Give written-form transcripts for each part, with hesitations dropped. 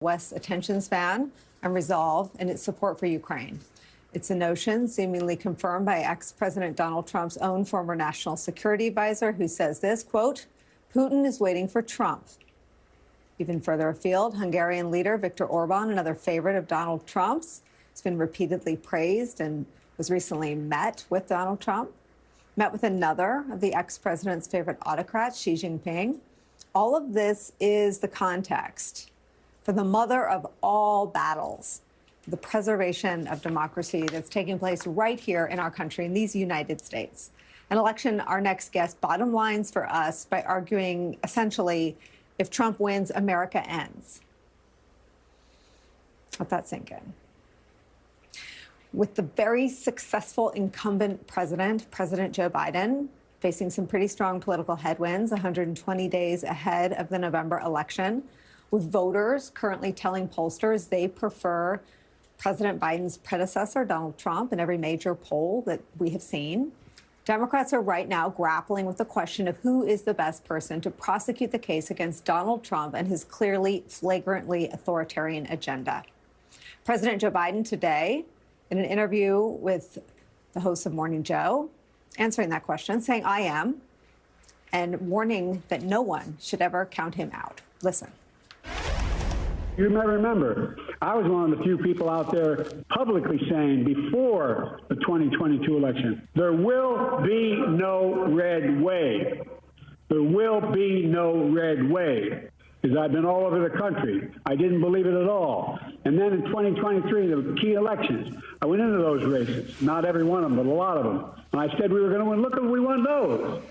West's attention span and resolve in its support for Ukraine. It's a notion seemingly confirmed by ex-President Donald Trump's own former national security advisor, who says this, quote, Putin is waiting for Trump. Even further afield, Hungarian leader Viktor Orban, another favorite of Donald Trump's, has been repeatedly praised and was recently met with Donald Trump, met with another of the ex-president's favorite autocrats, Xi Jinping. All of this is the context for the mother of all battles, the preservation of democracy that's taking place right here in our country, in these United States. An election, our next guest bottom lines for us by arguing, essentially, if Trump wins, America ends. Let that sink in. With the very successful incumbent president, President Joe Biden, facing some pretty strong political headwinds 120 days ahead of the November election, with voters currently telling pollsters they prefer President Biden's predecessor, Donald Trump, in every major poll that we have seen. Democrats are right now grappling with the question of who is the best person to prosecute the case against Donald Trump and his clearly, flagrantly authoritarian agenda. President Joe Biden today, in an interview with the hosts of Morning Joe, answering that question, saying, I am, and warning that no one should ever count him out. Listen. You may remember, I was one of the few people out there publicly saying before the 2022 election, there will be no red wave. There will be no red wave. Because I've been all over the country. I didn't believe it at all. And then in 2023, the key elections, I went into those races. Not every one of them, but a lot of them. And I said we were going to win. Look, we won those.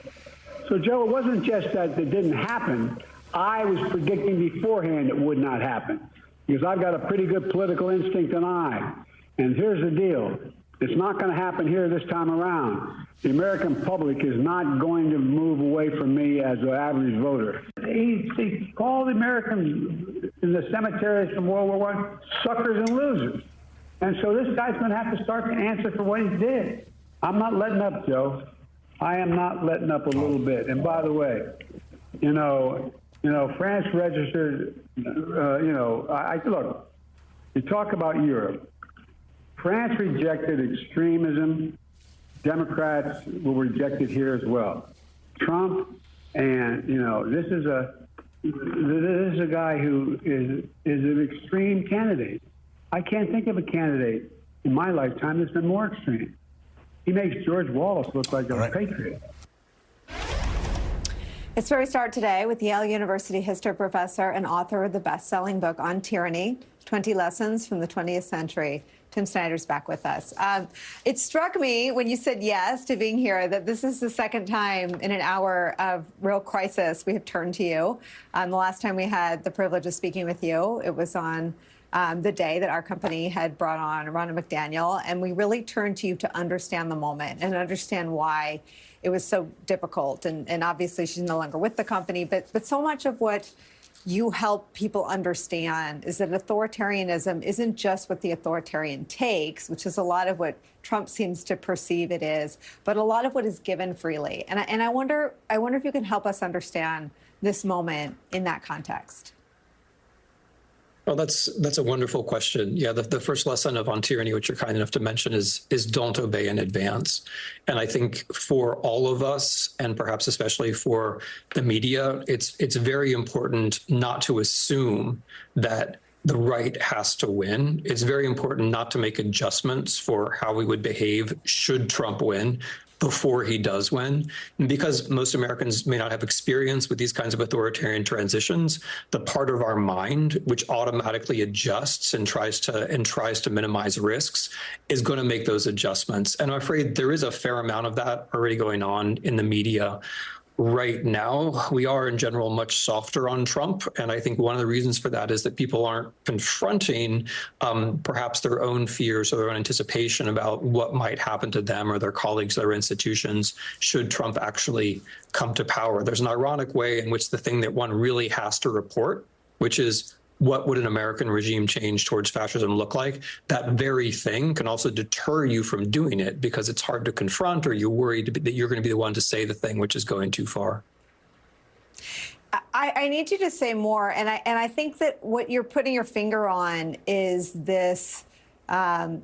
So, Joe, it wasn't just that it didn't happen. I was predicting beforehand it would not happen because I've got a pretty good political instinct and eye. And here's the deal. It's not going to happen here this time around. The American public is not going to move away from me as an average voter. He called the Americans in the cemeteries from World War I suckers and losers. And so this guy's going to have to start to answer for what he did. I'm not letting up, Joe. I am not letting up a little bit. And by the way, France registered, look, you talk about Europe. France rejected extremism. Democrats will reject it here as well. Trump, and this is a guy who is an extreme candidate. I can't think of a candidate in my lifetime that's been more extreme. He makes George Wallace look like a patriot. It's where we start today with Yale University history professor and author of the best-selling book on tyranny, 20 Lessons from the 20th Century. Tim Snyder's back with us. It struck me when you said yes to being here that this is the second time in an hour of real crisis we have turned to you. The last time we had the privilege of speaking with you, it was on the day that our company had brought on Ronna McDaniel, and we really turned to you to understand the moment and understand why it was so difficult. And obviously she's no longer with the company, but so much of what you help people understand is that authoritarianism isn't just what the authoritarian takes, which is a lot of what Trump seems to perceive it is, but a lot of what is given freely. And I wonder if you can help us understand this moment in that context. Well, that's a wonderful question. Yeah, the first lesson on tyranny, which you're kind enough to mention, is don't obey in advance. And I think for all of us, and perhaps especially for the media, it's very important not to assume that the right has to win. It's very important not to make adjustments for how we would behave should Trump win before he does win. And because most Americans may not have experience with these kinds of authoritarian transitions, the part of our mind which automatically adjusts and tries to minimize risks is going to make those adjustments. And I'm afraid there is a fair amount of that already going on in the media. Right now, we are in general much softer on Trump. And I think one of the reasons for that is that people aren't confronting perhaps their own fears or their own anticipation about what might happen to them or their colleagues or their institutions should Trump actually come to power. There's an ironic way in which the thing that one really has to report, which is what would an American regime change towards fascism look like? That very thing can also deter you from doing it because it's hard to confront, or you're worried that you're going to be the one to say the thing which is going too far. I need you to say more, and I think that what you're putting your finger on is this. It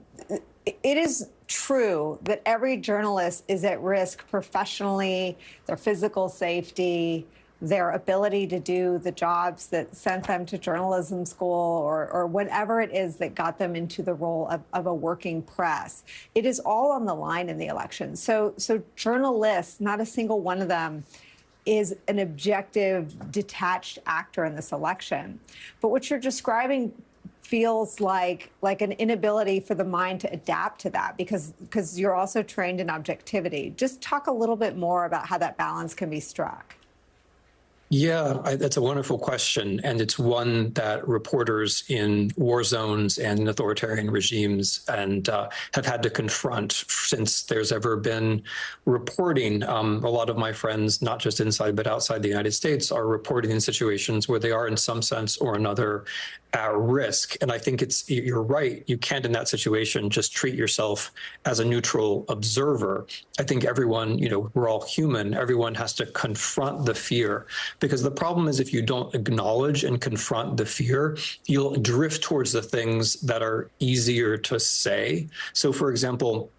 is true that every journalist is at risk professionally, their physical safety, their ability to do the jobs that sent them to journalism school or whatever it is that got them into the role of a working press. It is all on the line in the election. So journalists, not a single one of them is an objective, detached actor in this election. But what you're describing feels like an inability for the mind to adapt to that because you're also trained in objectivity. Just talk a little bit more about how that balance can be struck. Yeah, that's a wonderful question. And it's one that reporters in war zones and in authoritarian regimes and have had to confront since there's ever been reporting. A lot of my friends, not just inside but outside the United States, are reporting in situations where they are in some sense or another at risk. And I think you're right. You can't in that situation just treat yourself as a neutral observer. I think everyone, we're all human. Everyone has to confront the fear. Because the problem is if you don't acknowledge and confront the fear, you'll drift towards the things that are easier to say. So, for example,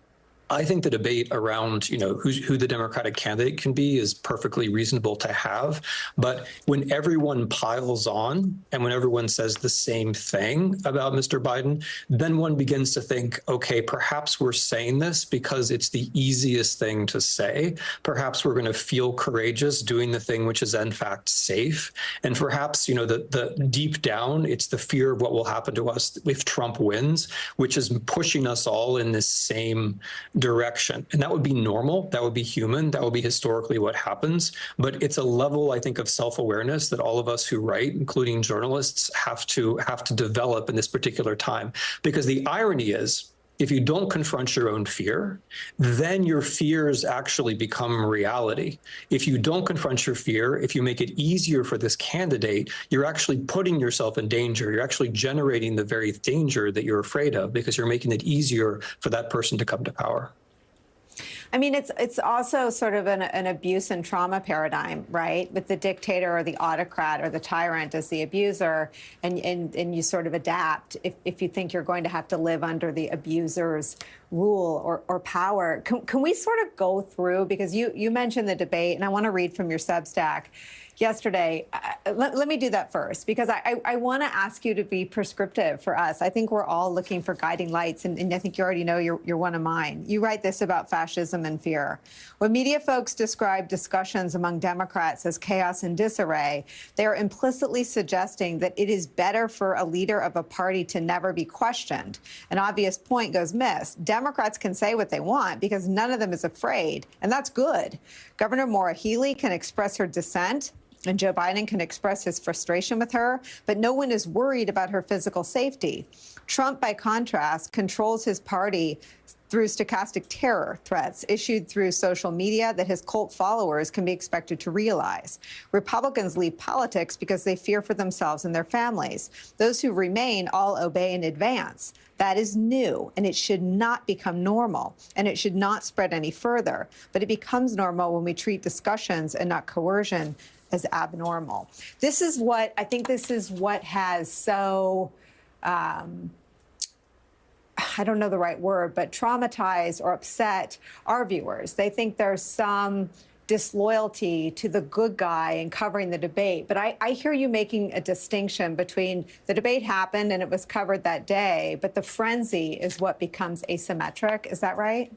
I think the debate around, who the Democratic candidate can be is perfectly reasonable to have. But when everyone piles on and when everyone says the same thing about Mr. Biden, then one begins to think, okay, perhaps we're saying this because it's the easiest thing to say. Perhaps we're going to feel courageous doing the thing which is in fact safe. And perhaps, the deep down, it's the fear of what will happen to us if Trump wins, which is pushing us all in this same direction. And that would be normal. That would be human. That would be historically what happens. But it's a level, I think, of self-awareness that all of us who write, including journalists, have to develop in this particular time. Because the irony is, if you don't confront your own fear, then your fears actually become reality. If you don't confront your fear, if you make it easier for this candidate, you're actually putting yourself in danger. You're actually generating the very danger that you're afraid of because you're making it easier for that person to come to power. I mean, it's also sort of an abuse and trauma paradigm, right? With the dictator or the autocrat or the tyrant as the abuser, and you sort of adapt if you think you're going to have to live under the abuser's rule or power. Can we sort of go through, because you mentioned the debate, and I want to read from your Substack yesterday. Let me do that first, because I want to ask you to be prescriptive for us. I think we're all looking for guiding lights, and I think you already know you're one of mine. You write this about fascism and fear. When media folks describe discussions among Democrats as chaos and disarray, they are implicitly suggesting that it is better for a leader of a party to never be questioned. An obvious point goes missed. Democrats can say what they want because none of them is afraid, and that's good. Governor Maura Healey can express her dissent, and Joe Biden can express his frustration with her, but no one is worried about her physical safety. Trump, by contrast, controls his party through stochastic terror threats issued through social media that his cult followers can be expected to realize. Republicans leave politics because they fear for themselves and their families. Those who remain all obey in advance. That is new, and it should not become normal, and it should not spread any further. But it becomes normal when we treat discussions and not coercion as abnormal. This is what has so, I don't know the right word, but traumatized or upset our viewers. They think there's some disloyalty to the good guy in covering the debate. But I hear you making a distinction between the debate happened and it was covered that day, but the frenzy is what becomes asymmetric. Is that right?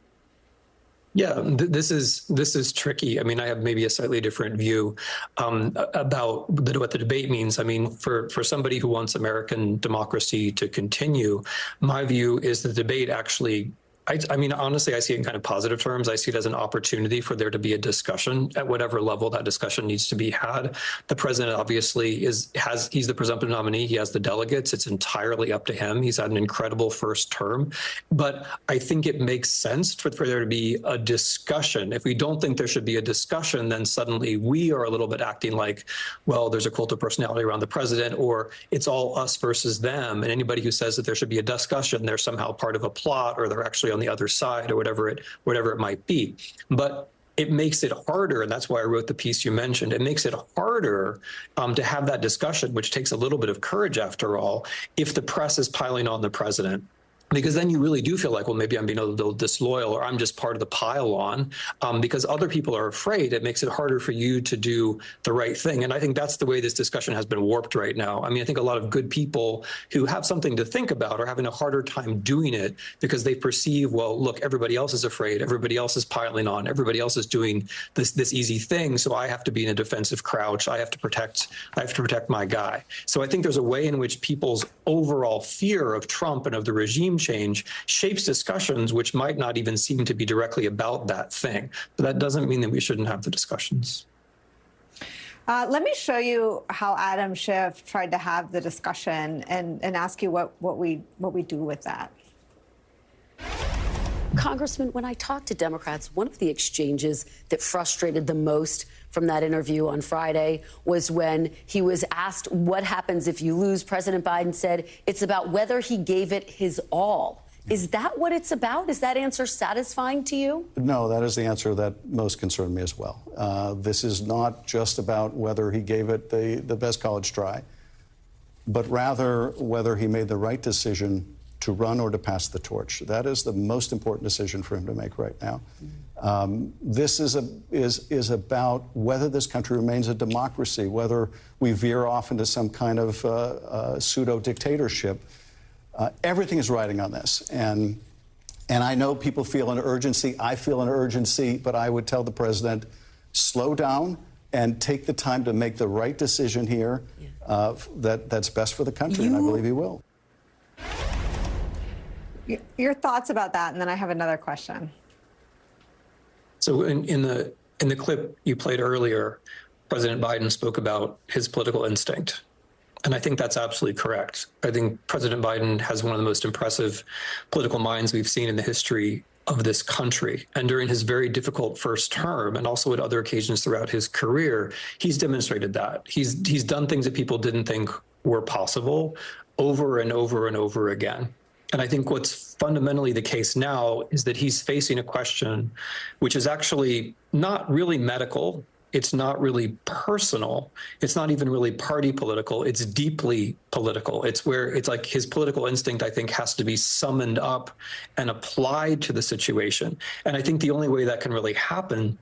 Yeah, this is tricky. I mean, I have maybe a slightly different view about what the debate means. I mean, for somebody who wants American democracy to continue, my view is the debate actually, I mean, honestly, I see it in kind of positive terms. I see it as an opportunity for there to be a discussion at whatever level that discussion needs to be had. The president obviously he's the presumptive nominee. He has the delegates. It's entirely up to him. He's had an incredible first term. But I think it makes sense for there to be a discussion. If we don't think there should be a discussion, then suddenly we are a little bit acting like, well, there's a cult of personality around the president, or it's all us versus them. And anybody who says that there should be a discussion, they're somehow part of a plot, or they're actually on the other side, or whatever it might be. But it makes it harder, and that's why I wrote the piece you mentioned, it makes it harder to have that discussion, which takes a little bit of courage after all, if the press is piling on the president. Because then you really do feel like, well, maybe I'm being a little disloyal, or I'm just part of the pile on, because other people are afraid. It makes it harder for you to do the right thing. And I think that's the way this discussion has been warped right now. I mean, I think a lot of good people who have something to think about are having a harder time doing it because they perceive, well, look, everybody else is afraid. Everybody else is piling on. Everybody else is doing this easy thing. So I have to be in a defensive crouch. I have to protect my guy. So I think there's a way in which people's overall fear of Trump and of the regime change shapes discussions which might not even seem to be directly about that thing. But that doesn't mean that we shouldn't have the discussions. Let me show you how Adam Schiff tried to have the discussion and ask you what we do with that. Congressman, when I talked to Democrats, one of the exchanges that frustrated the most from that interview on Friday was when he was asked what happens if you lose. President Biden said it's about whether he gave it his all. Is that what it's about? Is that answer satisfying to you? No, that is the answer that most concerned me as well. This is not just about whether he gave it the best college try, but rather whether he made the right decision to run or to pass the torch. That is the most important decision for him to make right now. This is about whether this country remains a democracy, whether we veer off into some kind of pseudo-dictatorship. Everything is riding on this. And I know people feel an urgency. I feel an urgency. But I would tell the president, slow down and take the time to make the right decision here that's best for the country. And I believe he will. Your thoughts about that, and then I have another question. So in the clip you played earlier, President Biden spoke about his political instinct. And I think that's absolutely correct. I think President Biden has one of the most impressive political minds we've seen in the history of this country. And during his very difficult first term, and also at other occasions throughout his career, he's demonstrated that. He's done things that people didn't think were possible over and over and over again. And I think what's fundamentally the case now is that he's facing a question which is actually not really medical. It's not really personal. It's not even really party political. It's deeply political. It's where it's like his political instinct, I think, has to be summoned up and applied to the situation. And I think the only way that can really happen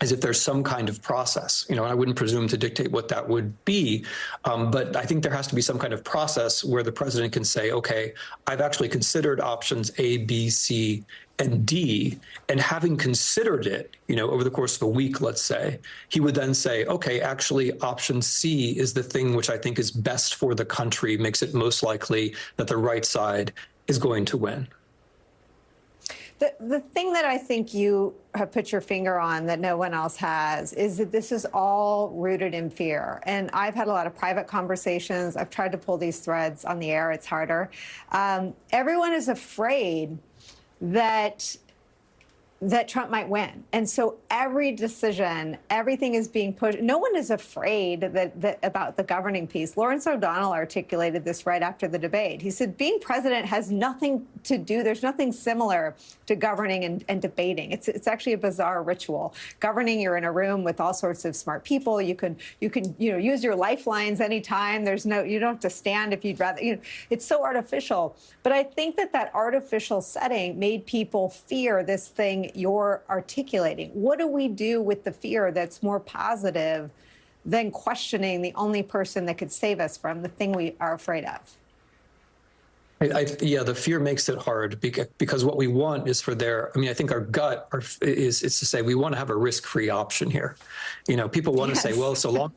is if there's some kind of process, and I wouldn't presume to dictate what that would be, but I think there has to be some kind of process where the president can say, okay, I've actually considered options A, B, C, and D, and having considered it, over the course of a week, let's say, he would then say, okay, actually option C is the thing which I think is best for the country, makes it most likely that the right side is going to win. The thing that I think you have put your finger on that no one else has is that this is all rooted in fear. And I've had a lot of private conversations. I've tried to pull these threads on the air. It's harder. Everyone is afraid that Trump might win. And so every decision, everything is being pushed. No one is afraid that about the governing piece. Lawrence O'Donnell articulated this right after the debate. He said, being president has nothing to do. There's nothing similar to governing and debating. It's actually a bizarre ritual. Governing, you're in a room with all sorts of smart people. You can use your lifelines anytime. You don't have to stand if you'd rather. It's so artificial. But I think that artificial setting made people fear this thing you're articulating. What do we do with the fear that's more positive than questioning the only person that could save us from the thing we are afraid of? Yeah, the fear makes it hard because what we want is for I think our gut is to say we want to have a risk-free option here. People want to say, well, so long.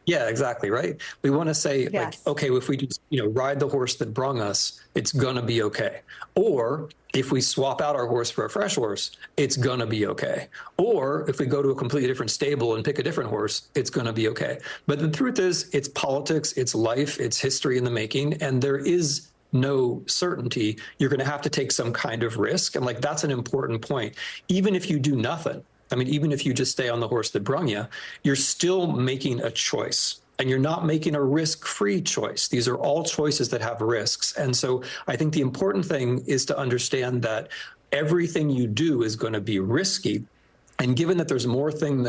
Yeah, exactly. Right. We want to say, like, okay, if we just, ride the horse that brung us, it's going to be okay. Or if we swap out our horse for a fresh horse, it's going to be okay. Or if we go to a completely different stable and pick a different horse, it's going to be okay. But the truth is, it's politics, it's life, it's history in the making, and there is no certainty. You're going to have to take some kind of risk. And that's an important point. Even if you do nothing, even if you just stay on the horse that brung you, you're still making a choice. And you're not making a risk-free choice. These are all choices that have risks. And so I think the important thing is to understand that everything you do is going to be risky. And given that there's more things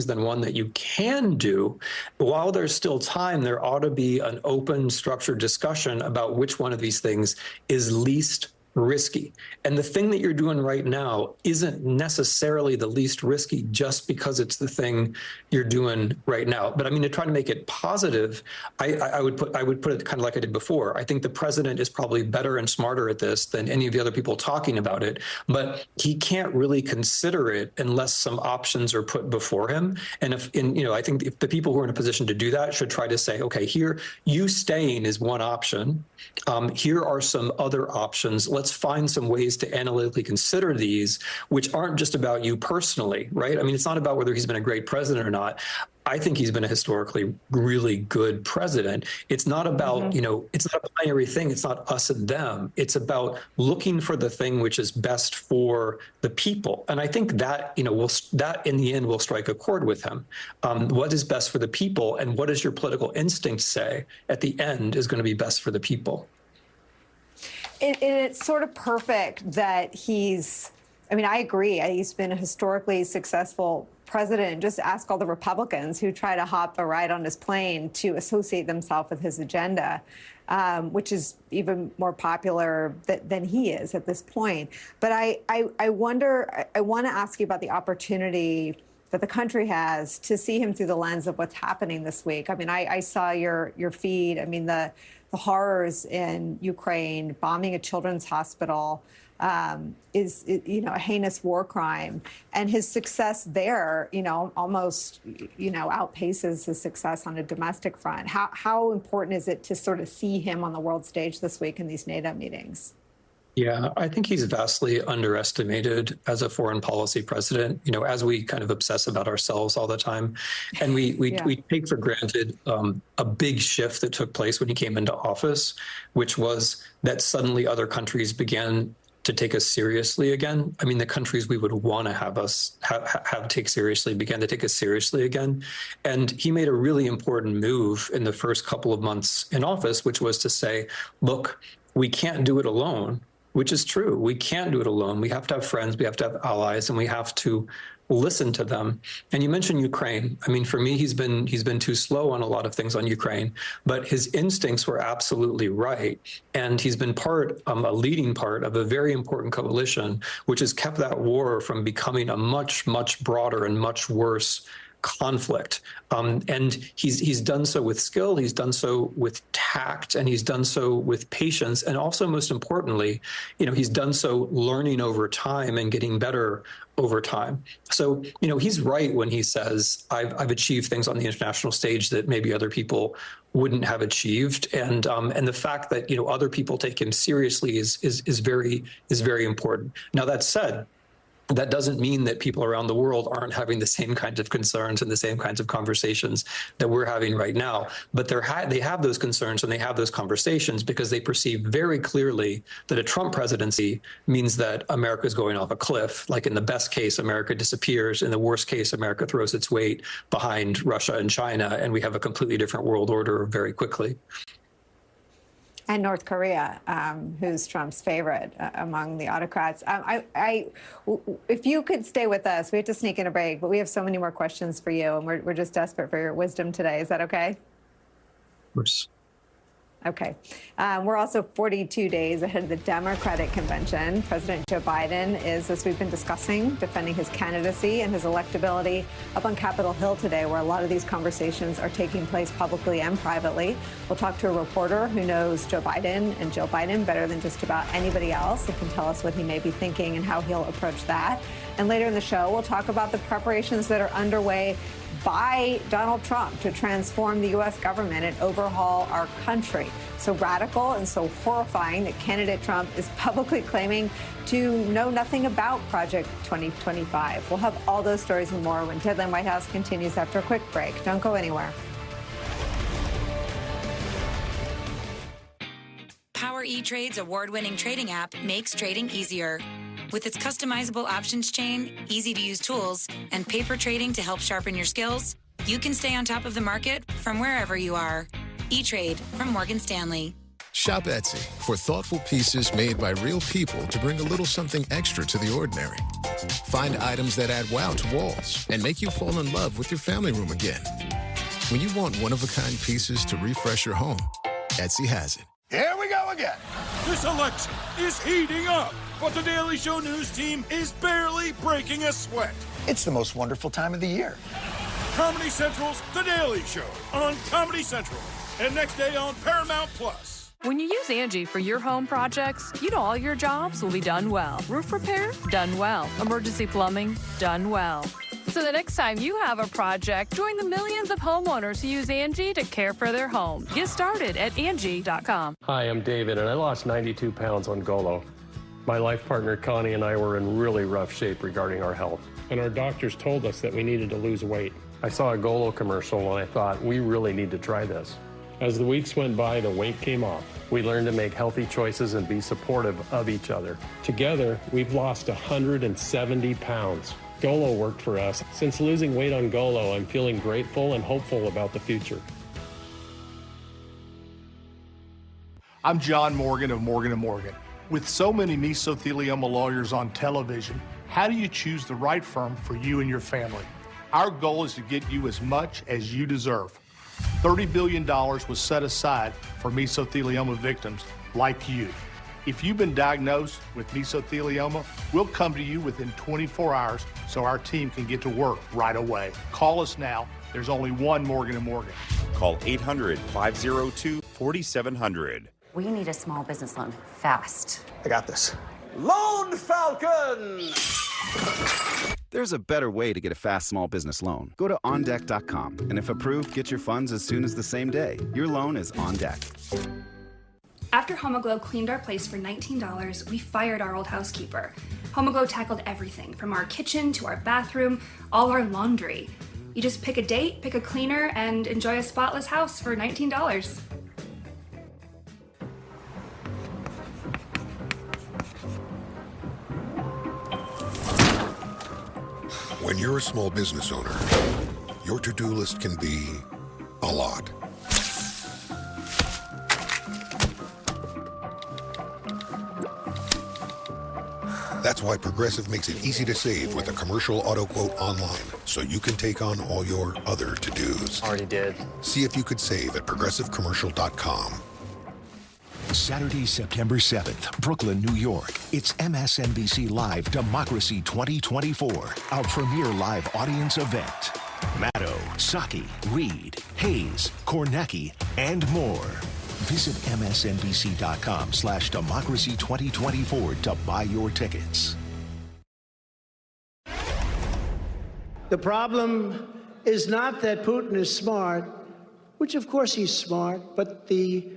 than one that you can do, while there's still time, there ought to be an open, structured discussion about which one of these things is least risky. And the thing that you're doing right now isn't necessarily the least risky just because it's the thing you're doing right now. But I mean, to try to make it positive, I would put it kind of like I did before. I think the president is probably better and smarter at this than any of the other people talking about it, but he can't really consider it unless some options are put before him. And I think if the people who are in a position to do that should try to say, okay, here, you staying is one option. Here are some other options. Let's find some ways to analytically consider these, which aren't just about you personally, right? I mean, it's not about whether he's been a great president or not. I think he's been a historically really good president. It's not about, it's not a binary thing. It's not us and them. It's about looking for the thing which is best for the people. And I think that, that in the end will strike a chord with him. What is best for the people and what does your political instinct say at the end is going to be best for the people. It's sort of perfect that I agree. He's been a historically successful president. Just ask all the Republicans who try to hop a ride on his plane to associate themselves with his agenda, which is even more popular than he is at this point. But I want to ask you about the opportunity that the country has to see him through the lens of what's happening this week. I mean, I saw your feed. I mean, the horrors in Ukraine, bombing a children's hospital, is a heinous war crime, and his success there, almost, outpaces his success on a domestic front. How important is it to sort of see him on the world stage this week in these NATO meetings? Yeah, I think he's vastly underestimated as a foreign policy president, as we kind of obsess about ourselves all the time. And we take for granted a big shift that took place when he came into office, which was that suddenly other countries began to take us seriously again. I mean, the countries we would want to have us take seriously began to take us seriously again. And he made a really important move in the first couple of months in office, which was to say, look, we can't do it alone. Which is true. We can't do it alone. We have to have friends, we have to have allies, and we have to listen to them. And you mentioned Ukraine. I mean, for me, he's been too slow on a lot of things on Ukraine, but his instincts were absolutely right. And he's been a leading part of a very important coalition, which has kept that war from becoming a much, much broader and much worse conflict. And he's done so with skill, he's done so with tact, and he's done so with patience. And also, most importantly, he's done so learning over time and getting better over time. So, he's right when he says, I've achieved things on the international stage that maybe other people wouldn't have achieved. And the fact that, other people take him seriously is very important. Now, that said, that doesn't mean that people around the world aren't having the same kinds of concerns and the same kinds of conversations that we're having right now. But they have those concerns and they have those conversations because they perceive very clearly that a Trump presidency means that America is going off a cliff. Like in the best case, America disappears. In the worst case, America throws its weight behind Russia and China, and we have a completely different world order very quickly. And North Korea, who's Trump's favorite among the autocrats. If you could stay with us, we have to sneak in a break, but we have so many more questions for you, and we're just desperate for your wisdom today. Is that okay? Of course. Okay. We're also 42 days ahead of the Democratic convention. President Joe Biden is, as we've been discussing, defending his candidacy and his electability up on Capitol Hill today, where a lot of these conversations are taking place publicly and privately. We'll talk to a reporter who knows Joe Biden and Joe Biden better than just about anybody else, who can tell us what he may be thinking and how he'll approach that. And later in the show, we'll talk about the preparations that are underway by Donald Trump to transform the U.S. government and overhaul our country. So radical and so horrifying that candidate Trump is publicly claiming to know nothing about Project 2025. We'll have all those stories and more when Deadline White House continues after a quick break. Don't go anywhere. Power E-Trade's award-winning trading app makes trading easier. With its customizable options chain, easy-to-use tools, and paper trading to help sharpen your skills, you can stay on top of the market from wherever you are. E-Trade from Morgan Stanley. Shop Etsy for thoughtful pieces made by real people to bring a little something extra to the ordinary. Find items that add wow to walls and make you fall in love with your family room again. When you want one-of-a-kind pieces to refresh your home, Etsy has it. Here we go again. This election is heating up, but the Daily Show news team is barely breaking a sweat. It's the most wonderful time of the year. Comedy Central's The Daily Show on Comedy Central and next day on Paramount Plus. When you use Angie for your home projects, you know all your jobs will be done well. Roof repair? Done well. Emergency plumbing? Done well. So the next time you have a project, join the millions of homeowners who use Angie to care for their home. Get started at Angie.com. Hi, I'm David, and I lost 92 pounds on Golo. My life partner, Connie, and I were in really rough shape regarding our health, and our doctors told us that we needed to lose weight. I saw a Golo commercial, and I thought, we really need to try this. As the weeks went by, the weight came off. We learned to make healthy choices and be supportive of each other. Together, we've lost 170 pounds. Golo worked for us. Since losing weight on Golo, I'm feeling grateful and hopeful about the future. I'm John Morgan of Morgan & Morgan. With so many mesothelioma lawyers on television, how do you choose the right firm for you and your family? Our goal is to get you as much as you deserve. $30 billion was set aside for mesothelioma victims like you. If you've been diagnosed with mesothelioma, we'll come to you within 24 hours so our team can get to work right away. Call us now. There's only one Morgan & Morgan. Call 800-502-4700. We need a small business loan fast. I got this. Loan Falcon! There's a better way to get a fast small business loan. Go to OnDeck.com, and if approved, get your funds as soon as the same day. Your loan is on deck. After Homoglow cleaned our place for $19, we fired our old housekeeper. Homoglow tackled everything, from our kitchen to our bathroom, all our laundry. You just pick a date, pick a cleaner, and enjoy a spotless house for $19. When you're a small business owner, your to-do list can be a lot. That's why Progressive makes it easy to save with a commercial auto quote online, so you can take on all your other to-dos. Already did. See if you could save at progressivecommercial.com. Saturday, September 7th, Brooklyn, New York. It's MSNBC Live Democracy 2024, our premier live audience event. Maddow, Psaki, Reed, Hayes, Kornacki, and more. Visit msnbc.com/democracy 2024 to buy your tickets. The problem is not that Putin is smart, which of course he's smart, but the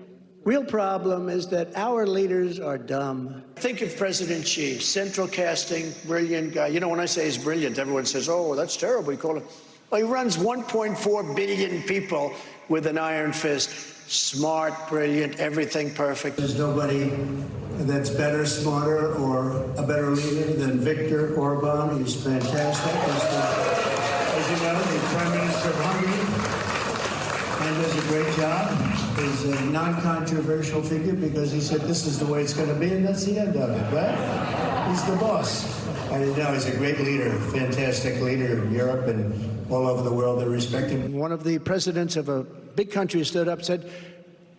real problem is that our leaders are dumb. Think of President Xi, central casting, brilliant guy. You know, when I say he's brilliant, everyone says, oh, that's terrible. You call him. Well, he runs 1.4 billion people with an iron fist. Smart, brilliant, everything perfect. There's nobody that's better, smarter, or a better leader than Viktor Orban. He's fantastic. As you know, the Prime Minister of Hungary, and does a great job. He's a non-controversial figure because he said this is the way it's going to be, and that's the end of it, right? He's the boss. And you know, he's a great leader, fantastic leader in Europe and all over the world. They respect him. One of the presidents of a big country stood up and said,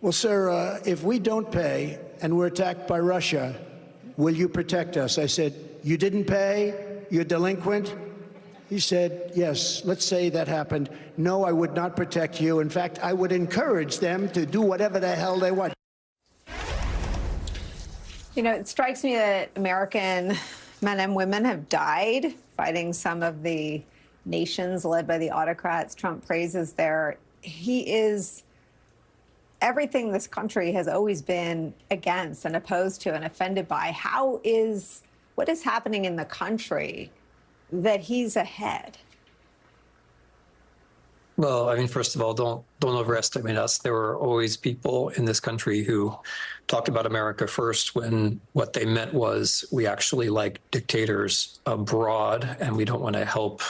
well, sir, if we don't pay and we're attacked by Russia, will you protect us? I said, you didn't pay? You're delinquent? He said, yes, let's say that happened. No, I would not protect you. In fact, I would encourage them to do whatever the hell they want. You know, it strikes me that American men and women have died fighting some of the nations led by the autocrats Trump praises there. He is everything this country has always been against and opposed to and offended by. What is happening in the country that he's ahead? Well, I mean, first of all, don't overestimate us. There were always people in this country who talked about America first when what they meant was we actually like dictators abroad and we don't want to help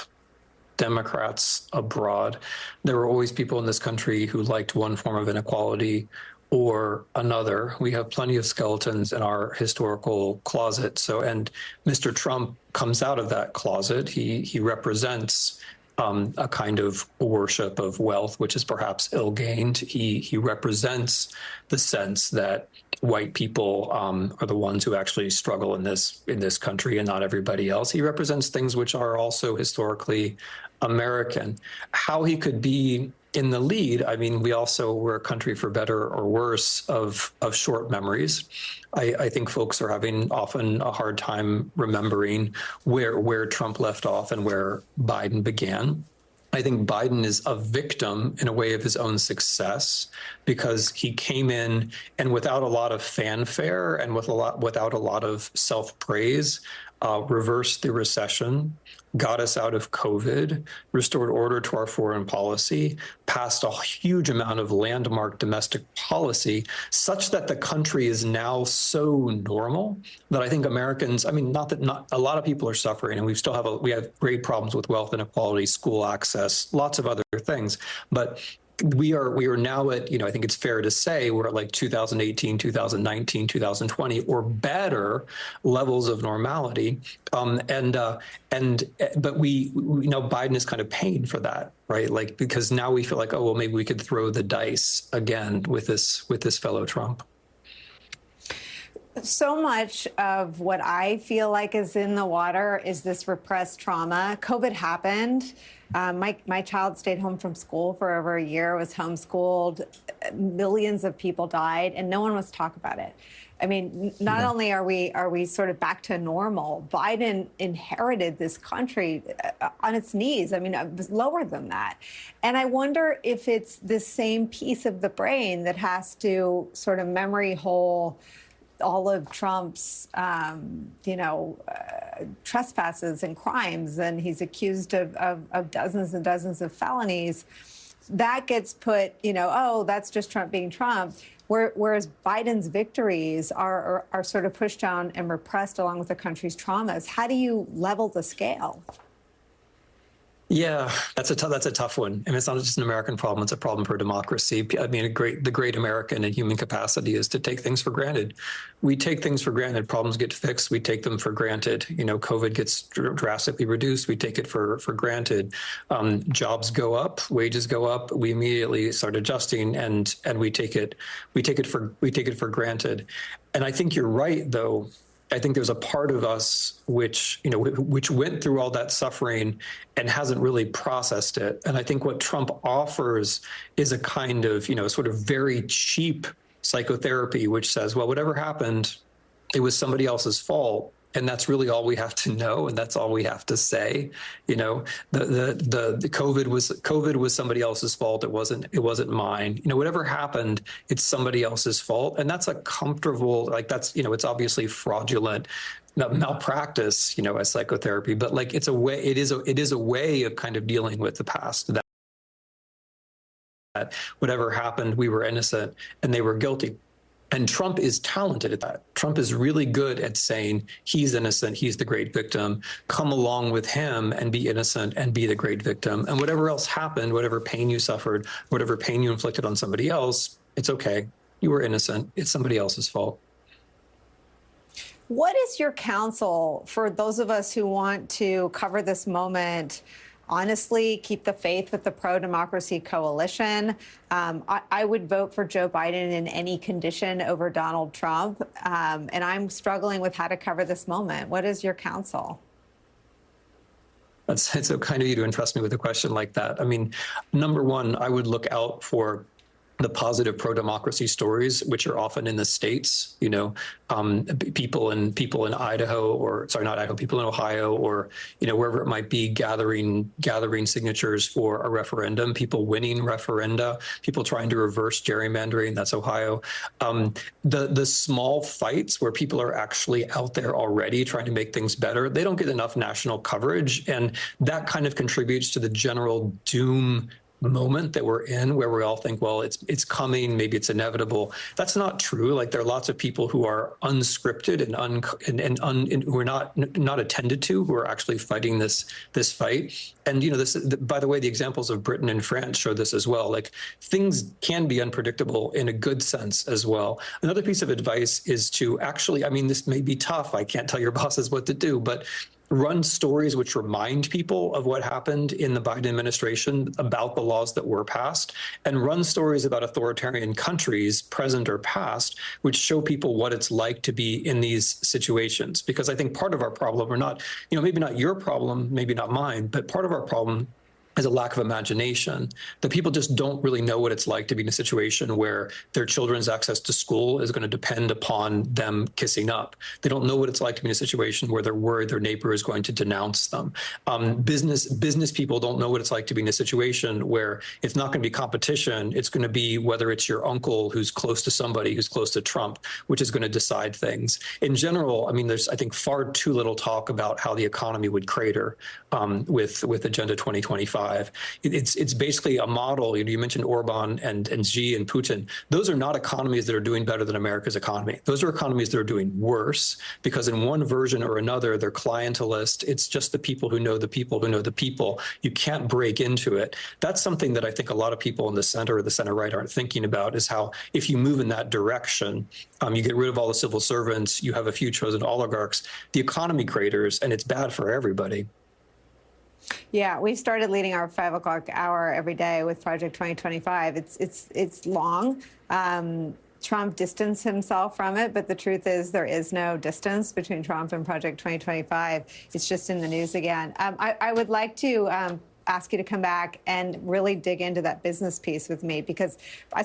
Democrats abroad. There were always people in this country who liked one form of inequality or another. We have plenty of skeletons in our historical closet. So, and Mr. Trump comes out of that closet. He represents a kind of worship of wealth, which is perhaps ill-gained. He represents the sense that white people are the ones who actually struggle in this country and not everybody else. He represents things which are also historically American. How he could be in the lead, I mean, we also were a country, for better or worse, of short memories. I think folks are having often a hard time remembering where Trump left off and where Biden began. I think Biden is a victim in a way of his own success, because he came in and without a lot of fanfare and without a lot of self-praise, reversed the recession, got us out of COVID, restored order to our foreign policy, passed a huge amount of landmark domestic policy, such that the country is now so normal that I think Americans, I mean, not a lot of people are suffering, and we have great problems with wealth inequality, school access, lots of other things, but we are now at, I think it's fair to say we're at like 2018, 2019, 2020 or better levels of normality. But we know Biden is kind of paying for that, right? Like, because now we feel like, oh, well, maybe we could throw the dice again with this fellow Trump. So much of what I feel like is in the water is this repressed trauma. COVID happened. My child stayed home from school for over a year, was homeschooled. Millions of people died, and no one wants to talk about it. I mean, not only are we sort of back to normal, Biden inherited this country on its knees. I mean, it was lower than that. And I wonder if it's the same piece of the brain that has to sort of memory hole all of Trump's, trespasses and crimes, and he's accused of dozens and dozens of felonies. That gets put, oh, that's just Trump being Trump. Whereas Biden's victories are sort of pushed down and repressed along with the country's traumas. How do you level the scale? Yeah, that's a tough one. And it's not just an American problem, it's a problem for democracy. I mean, the great American and human capacity is to take things for granted. We take things for granted. Problems get fixed. We take them for granted. COVID gets drastically reduced. We take it for granted. Jobs go up, wages go up. We immediately start adjusting, and we take it for granted. And I think you're right, though. I think there's a part of us which went through all that suffering and hasn't really processed it. And I think what Trump offers is a kind of, sort of very cheap psychotherapy, which says, well, whatever happened, it was somebody else's fault. And that's really all we have to know, and that's all we have to say. The COVID was somebody else's fault. It wasn't mine. Whatever happened, it's somebody else's fault, and that's a comfortable, it's obviously fraudulent malpractice, as psychotherapy, but it's a way. It is a way of kind of dealing with the past. That whatever happened, we were innocent, and they were guilty. And Trump is talented at that. Trump is really good at saying he's innocent, he's the great victim. Come along with him and be innocent and be the great victim. And whatever else happened, whatever pain you suffered, whatever pain you inflicted on somebody else, it's okay. You were innocent. It's somebody else's fault. What is your counsel for those of us who want to cover this moment honestly, keep the faith with the pro-democracy coalition? I would vote for Joe Biden in any condition over Donald Trump. And I'm struggling with how to cover this moment. What is your counsel? It's so kind of you to entrust me with a question like that. I mean, number one, I would look out for the positive pro-democracy stories, which are often in the states, people in Idaho, or sorry, not Idaho, people in Ohio, or wherever it might be, gathering signatures for a referendum, people winning referenda, people trying to reverse gerrymandering. That's Ohio. The small fights where people are actually out there already trying to make things better, they don't get enough national coverage, and that kind of contributes to the general doom moment that we're in where we all think, well, it's coming, maybe it's inevitable. That's not true. Like, there are lots of people who are unscripted and who are not attended to, who are actually fighting this fight. And, by the way, the examples of Britain and France show this as well. Like, things can be unpredictable in a good sense as well. Another piece of advice is to actually, this may be tough. I can't tell your bosses what to do, but run stories which remind people of what happened in the Biden administration about the laws that were passed, and run stories about authoritarian countries, present or past, which show people what it's like to be in these situations. Because I think part of our problem, or not, maybe not your problem, maybe not mine, but part of our problem is a lack of imagination, that people just don't really know what it's like to be in a situation where their children's access to school is going to depend upon them kissing up. They don't know what it's like to be in a situation where they're worried their neighbor is going to denounce them. Business people don't know what it's like to be in a situation where it's not going to be competition. It's going to be whether it's your uncle who's close to somebody who's close to Trump, which is going to decide things. In general, there's, I think, far too little talk about how the economy would crater with Agenda 2025. It's basically a model. You mentioned Orban and Xi and Putin. Those are not economies that are doing better than America's economy. Those are economies that are doing worse because in one version or another, they're clientelist. It's just the people who know the people who know the people. You can't break into it. That's something that I think a lot of people in the center or the center right aren't thinking about, is how if you move in that direction, you get rid of all the civil servants, you have a few chosen oligarchs, the economy craters, and it's bad for everybody. Yeah, we started leading our 5 o'clock hour every day with Project 2025. It's long. Trump distanced himself from it, but the truth is there is no distance between Trump and Project 2025. It's just in the news again. I would like to ask you to come back and really dig into that business piece with me, because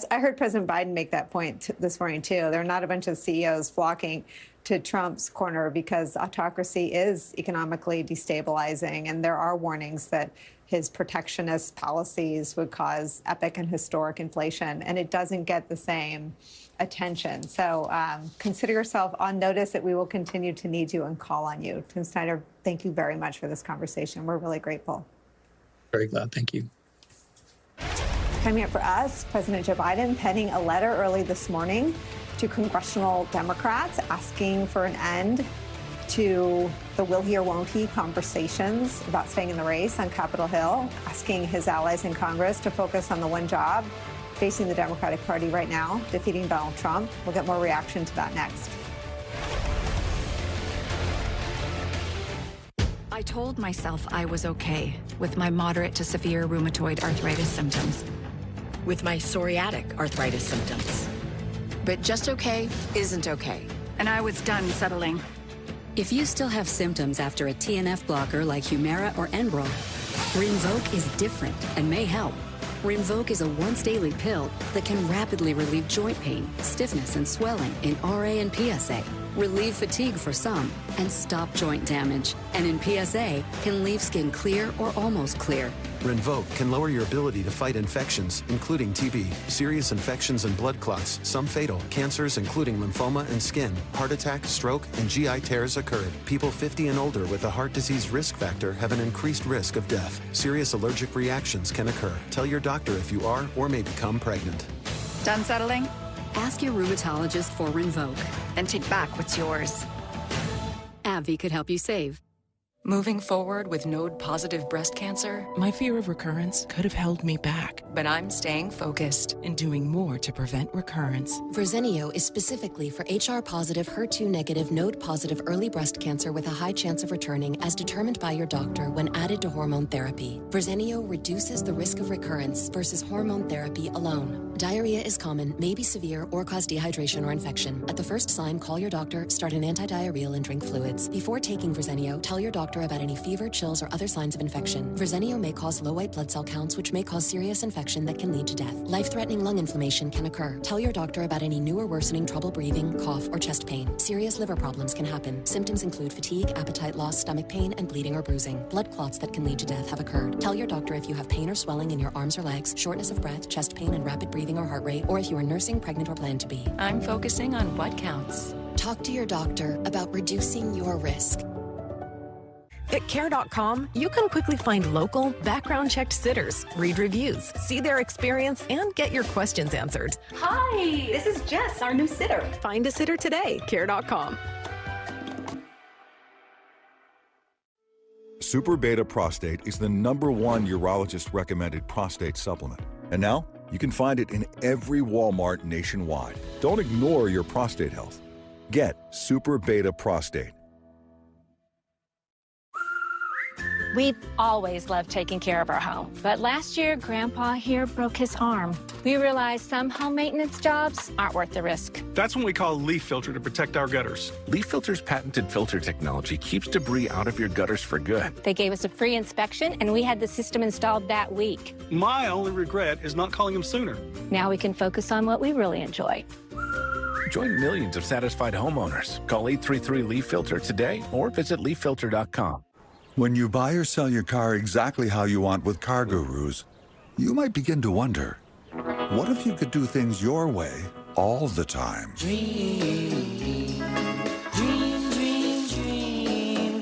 I heard President Biden make that point this morning, too. There are not a bunch of CEOs flocking to Trump's corner because autocracy is economically destabilizing, and there are warnings that his protectionist policies would cause epic and historic inflation, and it doesn't get the same attention. So consider yourself on notice that we will continue to need you and call on you. Tim Snyder, thank you very much for this conversation. We're really grateful. Very glad. Thank you. Coming up for us, President Joe Biden penning a letter early this morning to congressional Democrats asking for an end to the will he or won't he conversations about staying in the race on Capitol Hill, asking his allies in Congress to focus on the one job facing the Democratic Party right now, defeating Donald Trump. We'll get more reaction to that next. I told myself I was okay with my moderate to severe rheumatoid arthritis symptoms, with my psoriatic arthritis symptoms. But just okay isn't okay. And I was done settling. If you still have symptoms after a TNF blocker like Humira or Enbrel, Rinvoq is different and may help. Rinvoq is a once-daily pill that can rapidly relieve joint pain, stiffness, and swelling in RA and PSA, relieve fatigue for some, and stop joint damage. And in PSA, can leave skin clear or almost clear. Rinvoq can lower your ability to fight infections, including TB, serious infections and blood clots, some fatal, cancers including lymphoma and skin, heart attack, stroke, and GI tears occurred. People 50 and older with a heart disease risk factor have an increased risk of death. Serious allergic reactions can occur. Tell your doctor if you are or may become pregnant. Done settling? Ask your rheumatologist for Rinvoq. And take back what's yours. AbbVie could help you save. Moving forward with node-positive breast cancer, my fear of recurrence could have held me back, but I'm staying focused and doing more to prevent recurrence. Verzenio is specifically for HR-positive, HER2-negative, node-positive early breast cancer with a high chance of returning as determined by your doctor when added to hormone therapy. Verzenio reduces the risk of recurrence versus hormone therapy alone. Diarrhea is common, may be severe, or cause dehydration or infection. At the first sign, call your doctor, start an antidiarrheal, and drink fluids. Before taking Verzenio, tell your doctor about any fever, chills, or other signs of infection. Verzenio may cause low white blood cell counts, which may cause serious infection that can lead to death. Life-threatening lung inflammation can occur. Tell your doctor about any new or worsening trouble breathing, cough, or chest pain. Serious liver problems can happen. Symptoms include fatigue, appetite loss, stomach pain, and bleeding or bruising. Blood clots that can lead to death have occurred. Tell your doctor if you have pain or swelling in your arms or legs, shortness of breath, chest pain, and rapid breathing or heart rate, or if you are nursing, pregnant, or plan to be. I'm focusing on what counts. Talk to your doctor about reducing your risk. At Care.com, you can quickly find local, background-checked sitters, read reviews, see their experience, and get your questions answered. Hi, this is Jess, our new sitter. Find a sitter today. Care.com. Super Beta Prostate is the #1 urologist-recommended prostate supplement. And now, you can find it in every Walmart nationwide. Don't ignore your prostate health. Get Super Beta Prostate. We've always loved taking care of our home, but last year, Grandpa here broke his arm. We realized some home maintenance jobs aren't worth the risk. That's when we call Leaf Filter to protect our gutters. Leaf Filter's patented filter technology keeps debris out of your gutters for good. They gave us a free inspection, and we had the system installed that week. My only regret is not calling him sooner. Now we can focus on what we really enjoy. Join millions of satisfied homeowners. Call 833-LEAF-FILTER today or visit leaffilter.com. When you buy or sell your car exactly how you want with Car Gurus, you might begin to wonder, what if you could do things your way all the time? Dream, dream, dream, dream, dream.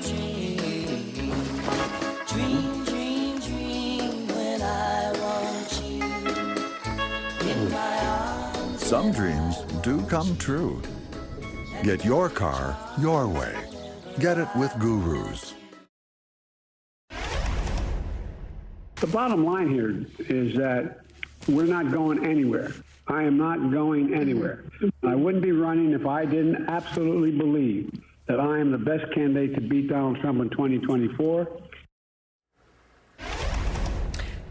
Dream, dream, dream when I want you in my arms. Some dreams do come true. Get your car your way. Get it with Gurus. The bottom line here is that we're not going anywhere. I am not going anywhere. I wouldn't be running if I didn't absolutely believe that I am the best candidate to beat Donald Trump in 2024.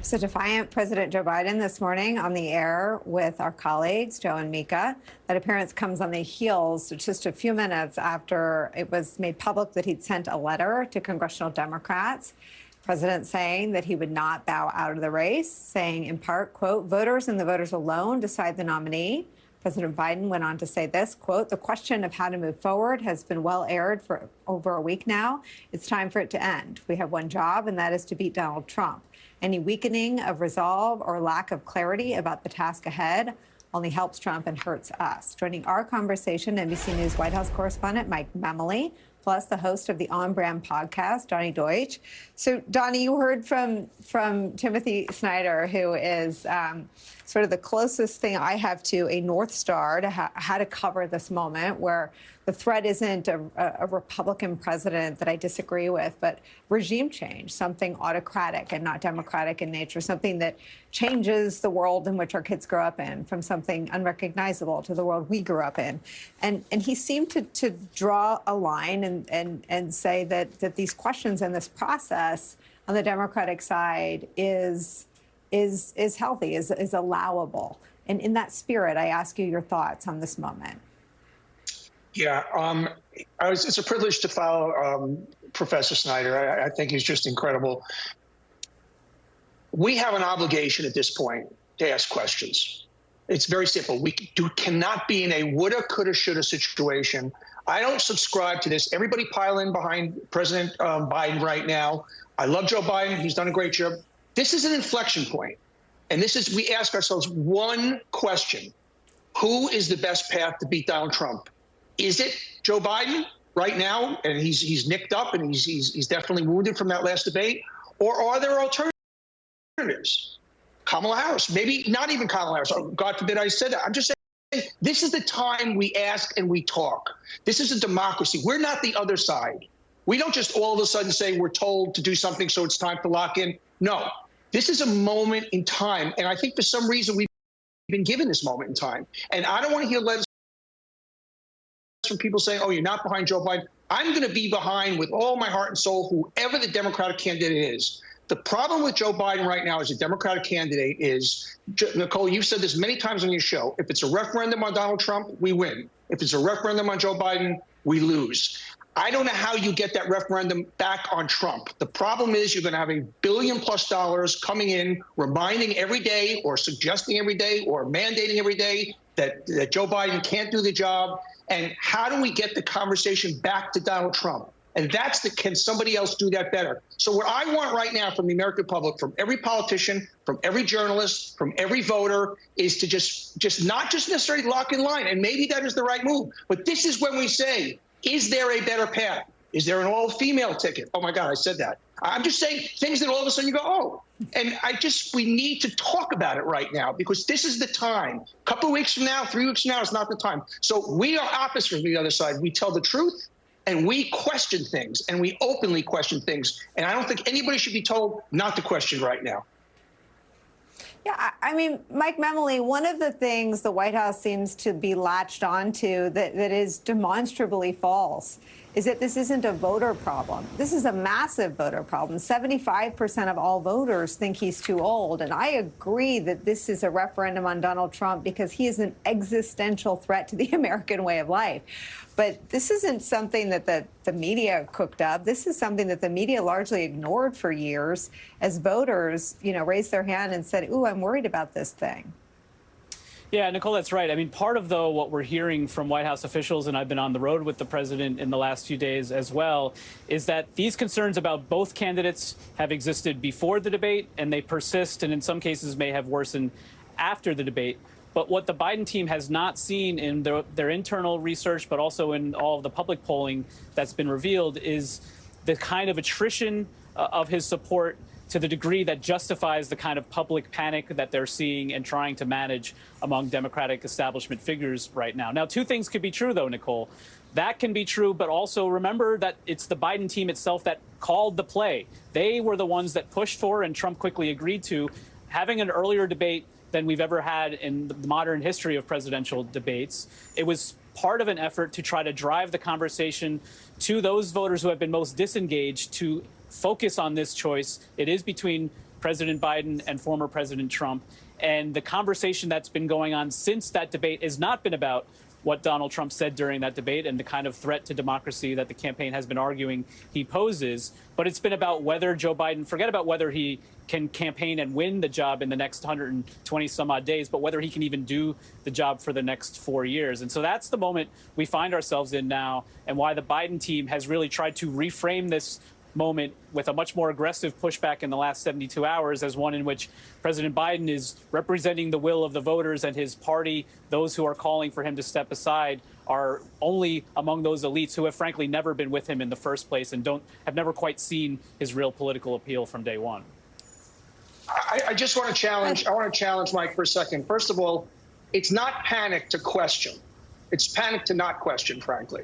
So defiant President Joe Biden this morning on the air with our colleagues, Joe and Mika. That appearance comes on the heels just a few minutes after it was made public that he'd sent a letter to congressional Democrats. President saying that he would not bow out of the race, saying in part, quote, voters and the voters alone decide the nominee. President Biden went on to say this, quote, the question of how to move forward has been well aired for over a week now. It's time for it to end. We have one job, and that is to beat Donald Trump. Any weakening of resolve or lack of clarity about the task ahead only helps Trump and hurts us. Joining our conversation, NBC News White House correspondent Mike Memoli, plus the host of the On Brand podcast, Donnie Deutsch. So, Donnie, you heard from Timothy Snyder, who is sort of the closest thing I have to a North Star to how to cover this moment, where the threat isn't a Republican president that I disagree with, but regime change, something autocratic and not democratic in nature, something that changes the world in which our kids grow up in, from something unrecognizable to the world we grew up in. And he seemed to draw a line and say that these questions and this process on the Democratic side is healthy, is allowable. And in that spirit, I ask you your thoughts on this moment. Yeah, it's a privilege to follow Professor Snyder. I think he's just incredible. We have an obligation at this point to ask questions. It's very simple. We cannot be in a woulda, coulda, shoulda situation. I don't subscribe to this. Everybody pile in behind President Biden right now. I love Joe Biden. He's done a great job. This is an inflection point. And we ask ourselves one question. Who is the best path to beat Donald Trump? Is it Joe Biden right now? And he's nicked up and he's definitely wounded from that last debate. Or are there alternatives? Kamala Harris, maybe not even Kamala Harris. Oh, God forbid I said that. I'm just saying this is the time we ask and we talk. This is a democracy. We're not the other side. We don't just all of a sudden say we're told to do something, so it's time to lock in. No, this is a moment in time. And I think for some reason we've been given this moment in time. And I don't want to hear letters from people saying, oh, you're not behind Joe Biden. I'm going to be behind with all my heart and soul whoever the Democratic candidate is. The problem with Joe Biden right now as a Democratic candidate is, Nicolle, you've said this many times on your show, if it's a referendum on Donald Trump, we win. If it's a referendum on Joe Biden, we lose. I don't know how you get that referendum back on Trump. The problem is you're going to have $1 billion+ coming in, reminding every day or suggesting every day or mandating every day that Joe Biden can't do the job. And how do we get the conversation back to Donald Trump? And that's can somebody else do that better? So what I want right now from the American public, from every politician, from every journalist, from every voter, is to just not just necessarily lock in line. And maybe that is the right move. But this is when we say, is there a better path? Is there an all-female ticket? Oh, my God, I said that. I'm just saying things that all of a sudden you go, oh. And we need to talk about it right now because this is the time. A couple of weeks from now, 3 weeks from now is not the time. So we are opposite from the other side. We tell the truth and we question things and we openly question things. And I don't think anybody should be told not to question right now. Yeah, I mean, Mike Memoli, one of the things the White House seems to be latched onto that is demonstrably false is that this isn't a voter problem. This is a massive voter problem. 75% of all voters think he's too old. And I agree that this is a referendum on Donald Trump because he is an existential threat to the American way of life. But this isn't something that the media cooked up. This is something that the media largely ignored for years as voters, raised their hand and said, ooh, I'm worried about this thing. Yeah, Nicolle, that's right. I mean, part of, though, what we're hearing from White House officials, and I've been on the road with the president in the last few days as well, is that these concerns about both candidates have existed before the debate, and they persist, and in some cases may have worsened after the debate. But what the Biden team has not seen in their internal research, but also in all of the public polling that's been revealed, is the kind of attrition of his support to the degree that justifies the kind of public panic that they're seeing and trying to manage among Democratic establishment figures right now. Now, two things could be true, though, Nicolle. That can be true, but also remember that it's the Biden team itself that called the play. They were the ones that pushed for, and Trump quickly agreed to, having an earlier debate than we've ever had in the modern history of presidential debates. It was part of an effort to try to drive the conversation to those voters who have been most disengaged to focus on this choice. It is between President Biden and former President Trump. And the conversation that's been going on since that debate has not been about what Donald Trump said during that debate and the kind of threat to democracy that the campaign has been arguing he poses. But it's been about whether Joe Biden, forget about whether he can campaign and win the job in the next 120 some odd days, but whether he can even do the job for the next 4 years. And so that's the moment we find ourselves in now, and why the Biden team has really tried to reframe this moment with a much more aggressive pushback in the last 72 hours as one in which President Biden is representing the will of the voters, and his party, those who are calling for him to step aside, are only among those elites who have frankly never been with him in the first place and have never quite seen his real political appeal from day one. I just want to challenge Mike for a second. First of all, it's not panic to question. It's panic to not question, frankly.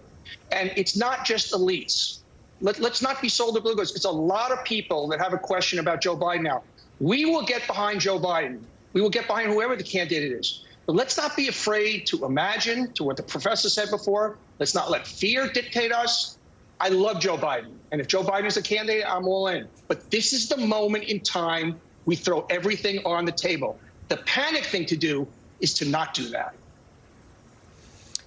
And it's not just elites. Let's not be sold to blue goods. It's a lot of people that have a question about Joe Biden now. We will get behind Joe Biden. We will get behind whoever the candidate is. But let's not be afraid to imagine, to what the professor said before. Let's not let fear dictate us. I love Joe Biden. And if Joe Biden is a candidate, I'm all in. But this is the moment in time we throw everything on the table. The panic thing to do is to not do that.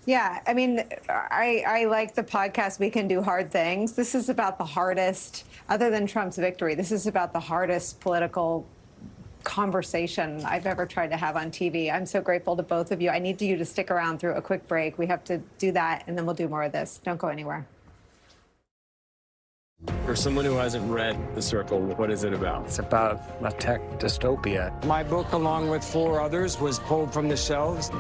Yeah, I mean, I like the podcast, We Can Do Hard Things. This is about the hardest, other than Trump's victory, this is about the hardest political conversation I've ever tried to have on TV. I'm so grateful to both of you. I need you to stick around through a quick break. We have to do that, and then we'll do more of this. Don't go anywhere. For someone who hasn't read The Circle, what is it about? It's about a tech dystopia. My book, along with 4 others, was pulled from the shelves.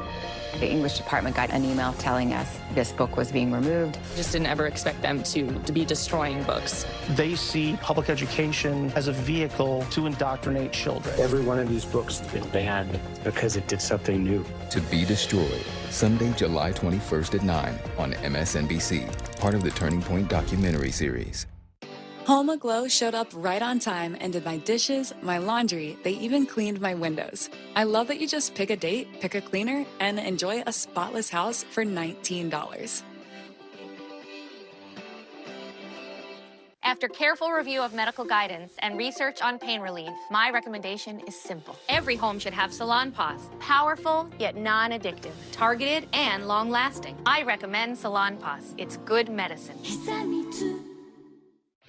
The English department got an email telling us this book was being removed. Just didn't ever expect them to be destroying books. They see public education as a vehicle to indoctrinate children. Every one of these books has been banned because it did something new. To Be Destroyed, Sunday, July 21st at 9 on MSNBC, part of the Turning Point documentary series. Home Aglow showed up right on time and did my dishes, my laundry, they even cleaned my windows. I love that you just pick a date, pick a cleaner, and enjoy a spotless house for $19. After careful review of medical guidance and research on pain relief, my recommendation is simple. Every home should have Salon Paws. Powerful, yet non-addictive. Targeted and long-lasting. I recommend Salon Paws. It's good medicine.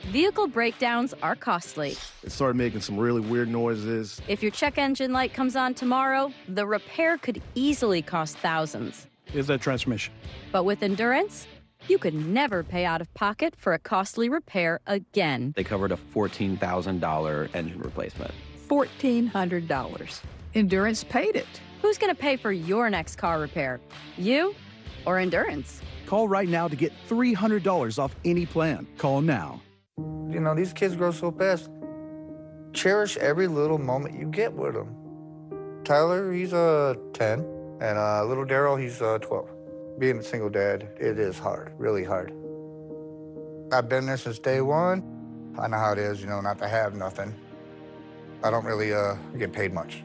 Vehicle breakdowns are costly. It started making some really weird noises. If your check engine light comes on tomorrow, the repair could easily cost thousands. Is that transmission? But with Endurance, you could never pay out of pocket for a costly repair again. They covered a $14,000 engine replacement. $1,400. Endurance paid it. Who's going to pay for your next car repair? You or endurance. Call right now to get $300 off any plan. Call now. You know, these kids grow so fast. Cherish every little moment you get with them. Tyler, he's 10, and little Daryl, he's 12. Being a single dad, it is hard, really hard. I've been there since day one. I know how it is, you know, not to have nothing. I don't really get paid much.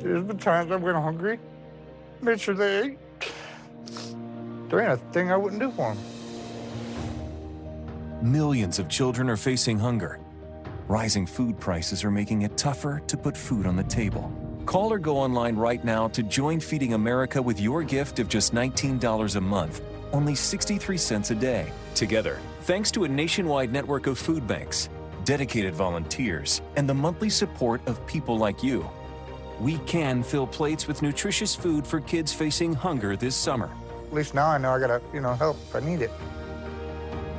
There's been times I've been hungry, made sure they ate. There ain't a thing I wouldn't do for them. Millions of children are facing hunger. Rising food prices are making it tougher to put food on the table. Call or go online right now to join Feeding America with your gift of just $19 a month, only 63 cents a day. Together, thanks to a nationwide network of food banks, dedicated volunteers, and the monthly support of people like you, we can fill plates with nutritious food for kids facing hunger this summer. At least now I know I gotta, help if I need it.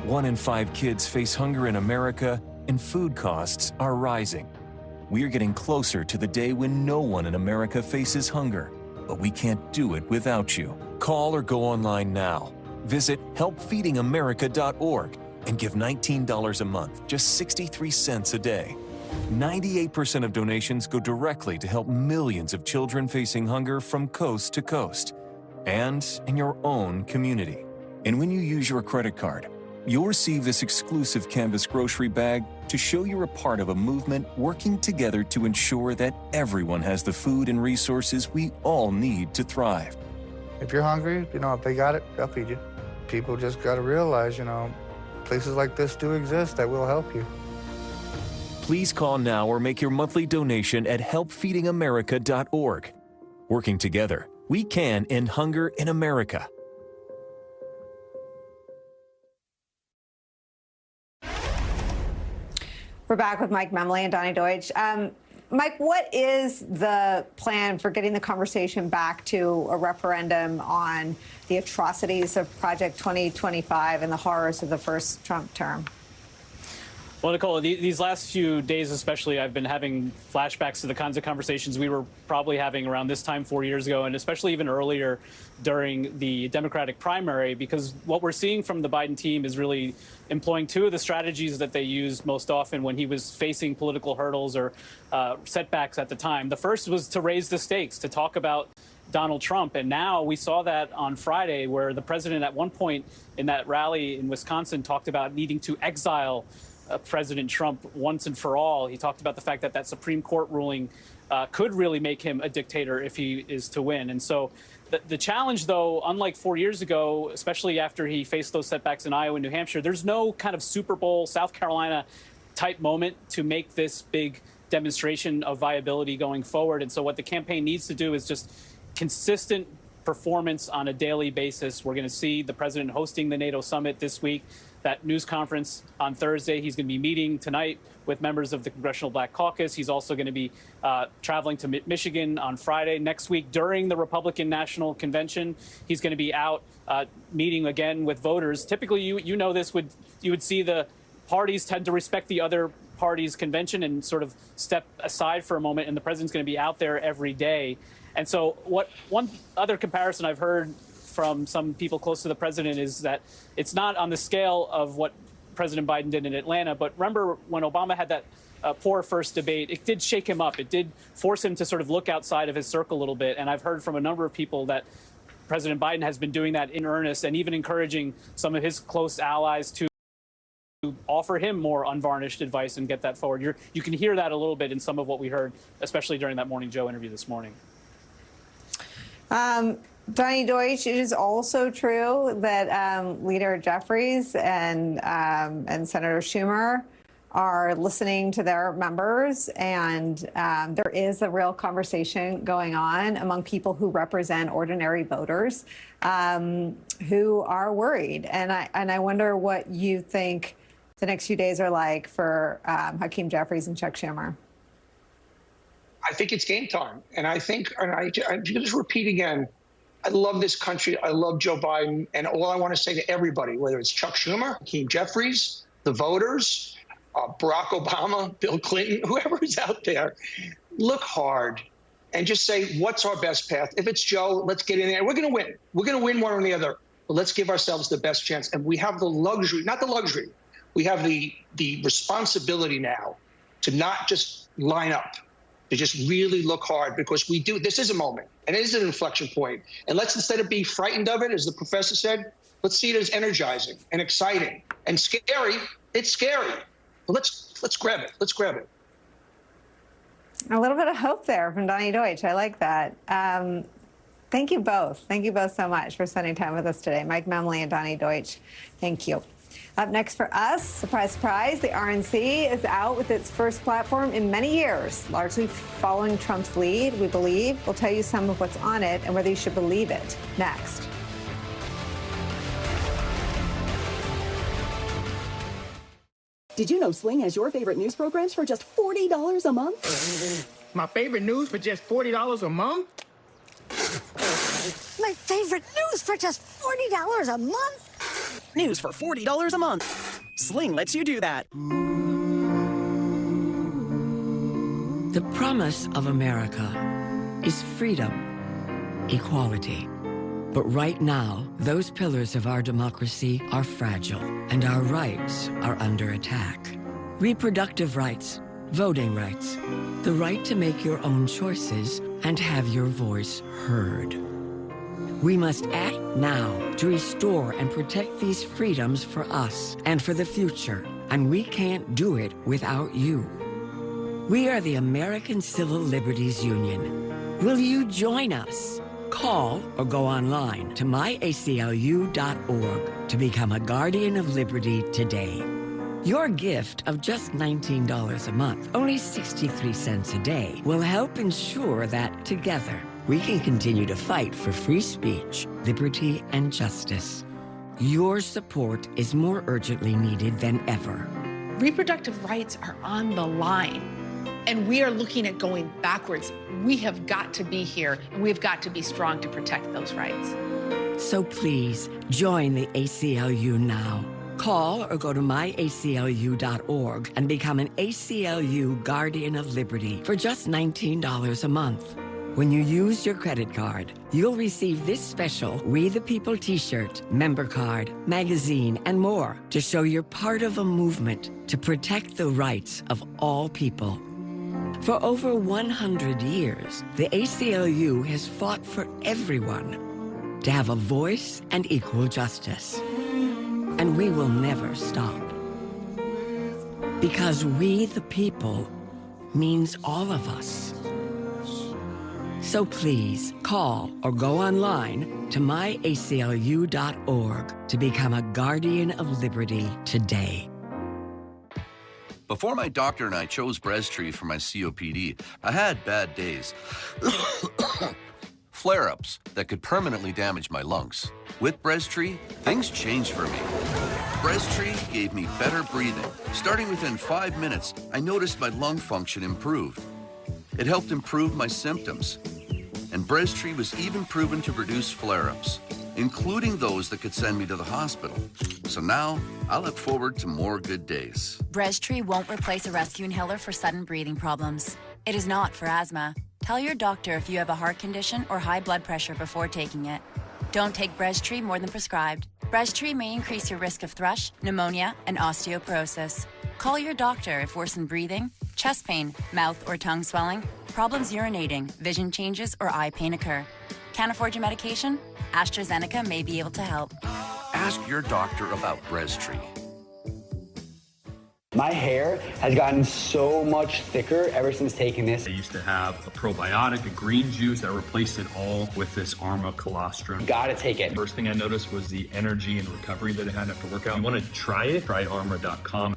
1 in 5 kids face hunger in America, and food costs are rising. We are getting closer to the day when no one in America faces hunger, but we can't do it without you. Call or go online now. Visit helpfeedingamerica.org and give $19 a month, just 63 cents a day. 98% of donations go directly to help millions of children facing hunger from coast to coast and in your own community. And when you use your credit card, you'll receive this exclusive canvas grocery bag to show you're a part of a movement working together to ensure that everyone has the food and resources we all need to thrive. If you're hungry, if they got it, they'll feed you. People just gotta realize, places like this do exist that will help you. Please call now or make your monthly donation at helpfeedingamerica.org. Working together, we can end hunger in America. We're back with Mike Memley and Donnie Deutsch. Mike, what is the plan for getting the conversation back to a referendum on the atrocities of Project 2025 and the horrors of the first Trump term? Well, Nicolle, these last few days especially, I've been having flashbacks to the kinds of conversations we were probably having around this time 4 years ago, and especially even earlier during the Democratic primary, because what we're seeing from the Biden team is really employing two of the strategies that they used most often when he was facing political hurdles or setbacks at the time. The first was to raise the stakes, to talk about Donald Trump. And now we saw that on Friday, where the president at one point in that rally in Wisconsin talked about needing to exile President Trump once and for all. He talked about the fact that that Supreme Court ruling could really make him a dictator if he is to win. And so the challenge, though, unlike 4 years ago, especially after he faced those setbacks in Iowa and New Hampshire, there's no kind of Super Bowl, South Carolina type moment to make this big demonstration of viability going forward. And so what the campaign needs to do is just consistent performance on a daily basis. We're going to see the president hosting the NATO summit this week, that news conference on Thursday. He's going to be meeting tonight with members of the Congressional Black Caucus. He's also going to be traveling to Michigan on Friday. Next week, during the Republican National Convention, he's going to be out meeting again with voters. Typically, you know this, you would see the parties tend to respect the other party's convention and sort of step aside for a moment, and the president's going to be out there every day. And so one other comparison I've heard from some people close to the president is that it's not on the scale of what President Biden did in Atlanta. But remember when Obama had that poor first debate, it did shake him up. It did force him to sort of look outside of his circle a little bit. And I've heard from a number of people that President Biden has been doing that in earnest and even encouraging some of his close allies to offer him more unvarnished advice and get that forward. You can hear that a little bit in some of what we heard, especially during that Morning Joe interview this morning. Donnie Deutsch, it is also true that Leader Jeffries and Senator Schumer are listening to their members, and there is a real conversation going on among people who represent ordinary voters who are worried. And I wonder what you think the next few days are like for Hakeem Jeffries and Chuck Schumer. I think it's game time. And I think, and I just repeat again, I love this country. I love Joe Biden. And all I want to say to everybody, whether it's Chuck Schumer, Hakeem Jeffries, the voters, Barack Obama, Bill Clinton, whoever is out there, look hard. and just say, what's our best path? If it's Joe, let's get in there. We're going to win. We're going to win one or the other. But let's give ourselves the best chance. And we have the luxury, not the luxury, we have the responsibility now to not just line up, to just really look hard, because we do. This is a moment, and it is an inflection point. And let's, instead of being frightened of it, as the professor said, let's see it as energizing and exciting and scary. It's scary. But let's grab it. Let's grab it. A little bit of hope there from Donnie Deutsch. I like that. Thank you both. Thank you both so much for spending time with us today. Mike Memley and Donnie Deutsch, thank you. Up next for us, surprise, surprise, the RNC is out with its first platform in many years, largely following Trump's lead, we believe. We'll tell you some of what's on it and whether you should believe it. Next. Did you know Sling has your favorite news programs for just $40 a month? My favorite news for just $40 a month? My favorite news for just $40 a month? News for $40 a month. Sling lets you do that. The promise of America is freedom, equality. But right now, those pillars of our democracy are fragile, and our rights are under attack. Reproductive rights, voting rights, the right to make your own choices and have your voice heard. We must act now to restore and protect these freedoms for us and for the future, and we can't do it without you. We are the American Civil Liberties Union. Will you join us? Call or go online to myaclu.org to become a Guardian of Liberty today. Your gift of just $19 a month, only 63 cents a day, will help ensure that together we can continue to fight for free speech, liberty, and justice. Your support is more urgently needed than ever. Reproductive rights are on the line, and we are looking at going backwards. We have got to be here, and we've got to be strong to protect those rights. So please, join the ACLU now. Call or go to myaclu.org and become an ACLU Guardian of Liberty for just $19 a month. When you use your credit card, you'll receive this special We the People t-shirt, member card, magazine, and more to show you're part of a movement to protect the rights of all people. For over 100 years, the ACLU has fought for everyone to have a voice and equal justice. And we will never stop. Because we the people means all of us. So please call or go online to myaclu.org to become a Guardian of Liberty today. Before my doctor and I chose Breztri for my COPD, I had bad days. Flare-ups that could permanently damage my lungs. With Breztri, things changed for me. Breztri gave me better breathing. Starting within 5 minutes, I noticed my lung function improved. It helped improve my symptoms. And Breztri was even proven to reduce flare-ups, including those that could send me to the hospital. So now, I look forward to more good days. Breztri won't replace a rescue inhaler for sudden breathing problems. It is not for asthma. Tell your doctor if you have a heart condition or high blood pressure before taking it. Don't take Breztri more than prescribed. Breztri may increase your risk of thrush, pneumonia, and osteoporosis. Call your doctor if worsened breathing, chest pain, mouth or tongue swelling, problems urinating, vision changes, or eye pain occur. Can't afford your medication? AstraZeneca may be able to help. Ask your doctor about Breztri. My hair has gotten so much thicker ever since taking this. I used to have a probiotic, a green juice that replaced it all with this Arma colostrum. Gotta take it. First thing I noticed was the energy and recovery that I had after workout. If you want to try it, try arma.com.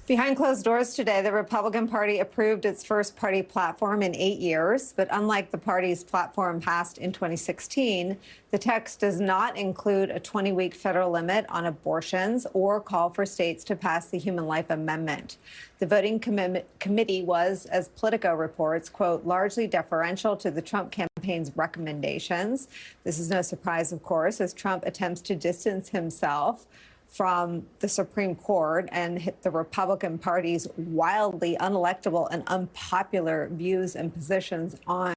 Behind closed doors today, the Republican Party approved its first party platform in 8 years. But unlike the party's platform passed in 2016, the text does not include a 20-week federal limit on abortions or call for states to pass the Human Life Amendment. The voting committee was, as Politico reports, quote, largely deferential to the Trump campaign's recommendations. This is no surprise, of course, as Trump attempts to distance himself from the Supreme Court and hit the Republican Party's wildly unelectable and unpopular views and positions on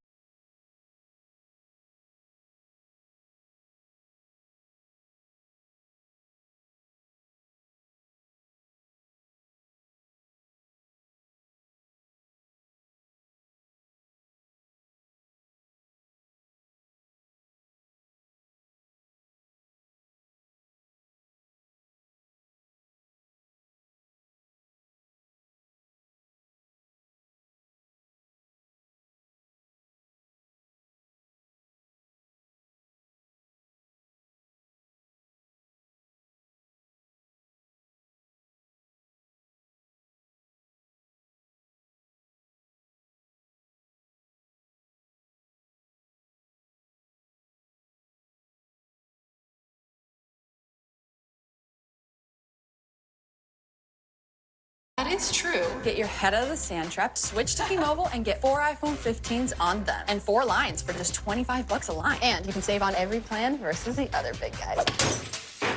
That is true. Get your head out of the sand trap, switch to T-Mobile, and get 4 iPhone 15s on them. And 4 lines for just $25 a line. And you can save on every plan versus the other big guys.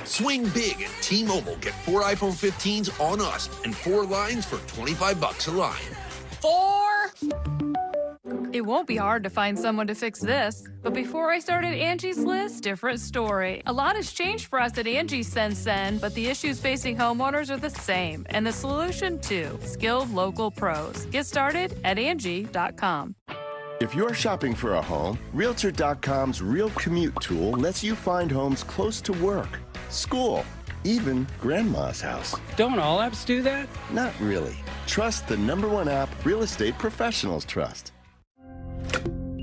Swing big at T-Mobile. Get 4 iPhone 15s on us and 4 lines for $25 a line. 4. It won't be hard to find someone to fix this. But before I started Angie's List, different story. A lot has changed for us at Angie since then, but the issues facing homeowners are the same. And the solution too, skilled local pros. Get started at Angie.com. If you're shopping for a home, Realtor.com's Real Commute tool lets you find homes close to work, school, even grandma's house. Don't all apps do that? Not really. Trust the #1 app real estate professionals trust.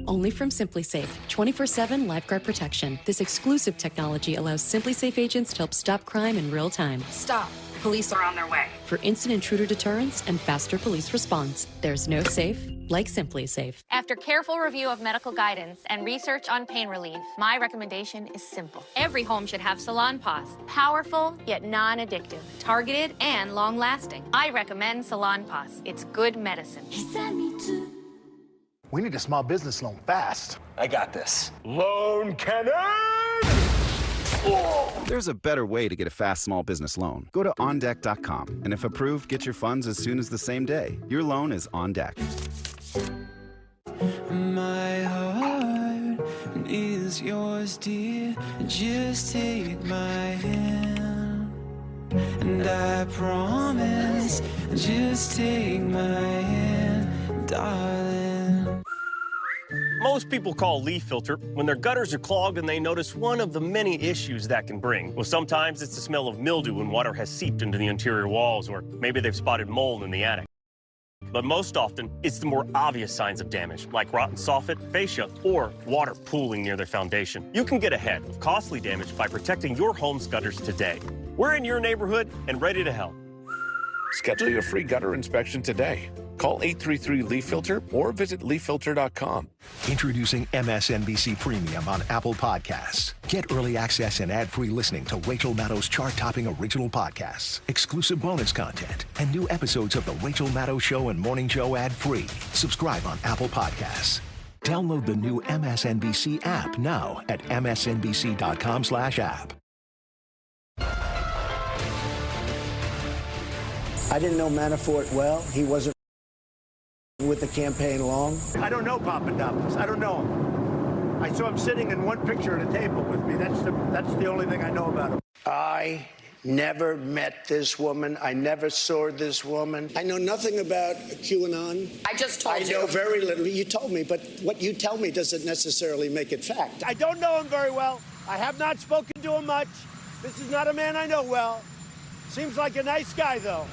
Only from SimpliSafe, 24/7 lifeguard protection. This exclusive technology allows SimpliSafe agents to help stop crime in real time. Stop. Police are on their way. For instant intruder deterrence and faster police response, there's no safe like SimpliSafe. After careful review of medical guidance and research on pain relief, my recommendation is simple. Every home should have Salonpas. Powerful, yet non-addictive. Targeted and long-lasting. I recommend Salonpas. It's good medicine. We need a small business loan fast. I got this. Loan cannon! There's a better way to get a fast small business loan. Go to OnDeck.com, and if approved, get your funds as soon as the same day. Your loan is on deck. My heart is yours, dear. Just take my hand, and I promise, just take my hand, darling. Most people call leaf filter when their gutters are clogged and they notice one of the many issues that can bring. Well, sometimes it's the smell of mildew when water has seeped into the interior walls, or maybe they've spotted mold in the attic. But most often, it's the more obvious signs of damage, like rotten soffit, fascia, or water pooling near their foundation. You can get ahead of costly damage by protecting your home's gutters today. We're in your neighborhood and ready to help. Schedule your free gutter inspection today. Call 833-LEAF-FILTER or visit leaffilter.com. Introducing MSNBC Premium on Apple Podcasts. Get early access and ad-free listening to Rachel Maddow's chart-topping original podcasts, exclusive bonus content, and new episodes of The Rachel Maddow Show and Morning Show ad-free. Subscribe on Apple Podcasts. Download the new MSNBC app now at msnbc.com/app. I didn't know Manafort well. He wasn't with the campaign long. I don't know Papadopoulos. I don't know him. I saw him sitting in one picture at a table with me. That's the only thing I know about him. I never met this woman. I never saw this woman. I know nothing about QAnon. I just told you. I know very little. You told me, but what you tell me doesn't necessarily make it fact. I don't know him very well. I have not spoken to him much. This is not a man I know well. Seems like a nice guy, though.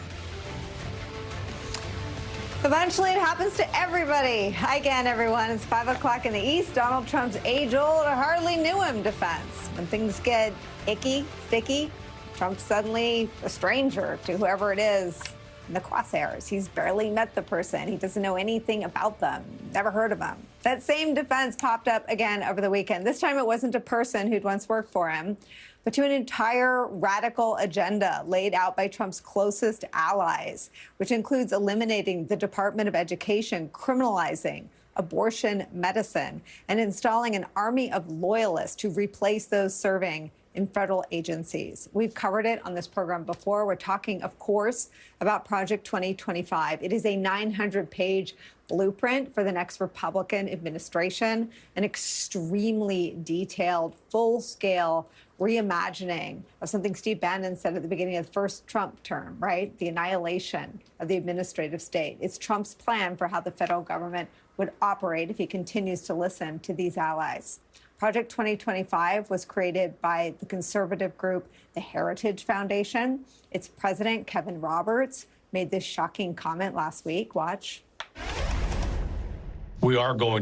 Eventually, it happens to everybody. Hi again, everyone. It's 5 o'clock in the East. Donald Trump's age-old or hardly knew him defense. When things get icky, sticky, Trump's suddenly a stranger to whoever it is in the crosshairs. He's barely met the person. He doesn't know anything about them. Never heard of them. That same defense popped up again over the weekend. This time, it wasn't a person who'd once worked for him, but to an entire radical agenda laid out by Trump's closest allies, which includes eliminating the Department of Education, criminalizing abortion medicine, and installing an army of loyalists to replace those serving in federal agencies. We've covered it on this program before. We're talking, of course, about Project 2025. It is a 900-page blueprint for the next Republican administration, an extremely detailed, full-scale reimagining of something Steve Bannon said at the beginning of the first Trump term, right? The annihilation of the administrative state. It's Trump's plan for how the federal government would operate if he continues to listen to these allies. Project 2025 was created by the conservative group, the Heritage Foundation. Its president, Kevin Roberts, made this shocking comment last week. Watch. We are going